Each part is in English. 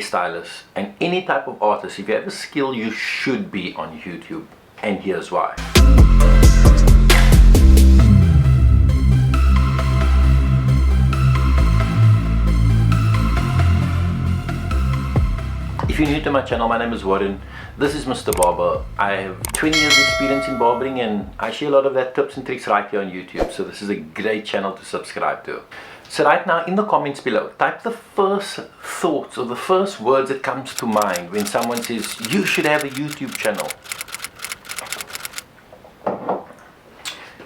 hairstylist, and any type of artist, if you have a skill, you should be on YouTube. And here's why. If you're new to my channel, my name is Warren. This is Mr. Barber. I have 20 years experience in barbering, and I share a lot of that tips and tricks right here on YouTube. So this is a great channel to subscribe to. So right now in the comments below, type the first thoughts or the first words that comes to mind when someone says you should have a YouTube channel.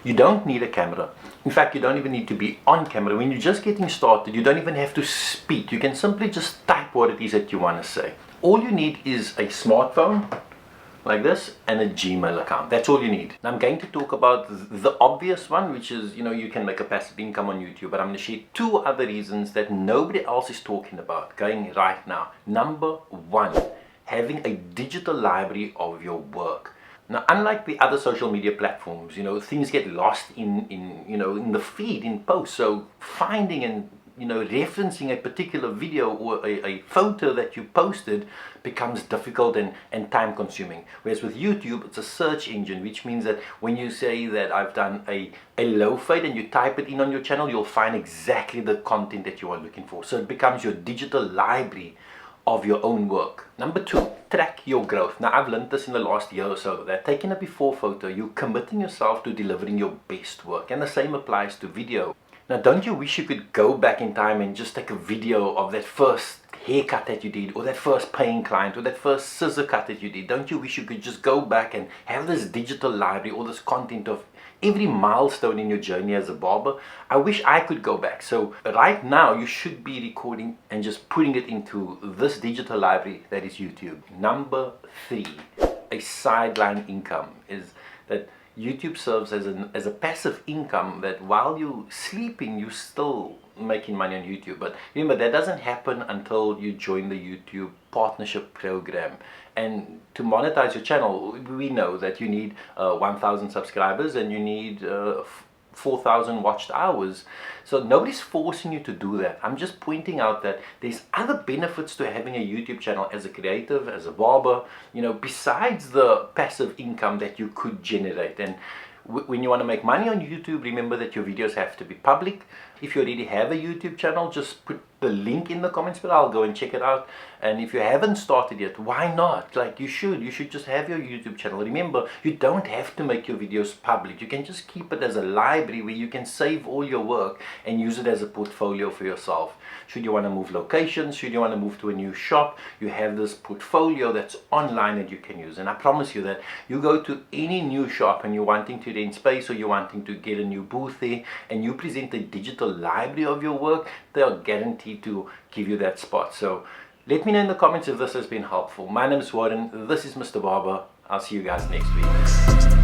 You don't need a camera. In fact, you don't even need to be on camera. When you're just getting started, you don't even have to speak. You can simply just type what it is that you want to say. All you need is a smartphone like this and a Gmail account. That's all you need. Now I'm going to talk about the obvious one, which is, you can make a passive income on YouTube, but I'm going to share two other reasons that nobody else is talking about going right now. Number one, having a digital library of your work. Now, unlike the other social media platforms, things get lost in the feed, in posts. So finding and referencing a particular video or a photo that you posted becomes difficult and time consuming. Whereas with YouTube, it's a search engine, which means that when you say that I've done a low fade and you type it in on your channel, you'll find exactly the content that you are looking for. So it becomes your digital library of your own work. Number two, track your growth. Now I've learned this in the last year or so, that taking a before photo, you're committing yourself to delivering your best work, and the same applies to video. Now don't you wish you could go back in time and just take a video of that first haircut that you did, or that first paying client, or that first scissor cut that you did? Don't you wish you could just go back and have this digital library, all this content of every milestone in your journey as a barber? I wish I could go back. So right now you should be recording and just putting it into this digital library that is YouTube. Number three, a sideline income is that YouTube serves as a passive income, that while you're sleeping you're still making money on YouTube. But remember, that doesn't happen until you join the YouTube partnership program. And to monetize your channel, we know that you need 1,000 subscribers and you need 4,000 watched hours. So nobody's forcing you to do that. I'm just pointing out that there's other benefits to having a YouTube channel as a creative, as a barber, besides the passive income that you could generate. And when you want to make money on YouTube, remember that your videos have to be public. If you already have a YouTube channel, just put the link in the comments below. I'll go and check it out. And if you haven't started yet, why not? Like, you should just have your YouTube channel. Remember, you don't have to make your videos public. You can just keep it as a library where you can save all your work and use it as a portfolio for yourself. Should you want to move locations, should you want to move to a new shop, you have this portfolio that's online that you can use. And I promise you that you go to any new shop and you're wanting to rent space, or you're wanting to get a new booth there, and you present a digital library of your work, they are guaranteed to give you that spot. So let me know in the comments if this has been helpful. My name is Warren. This is Mr. Barber. I'll see you guys next week.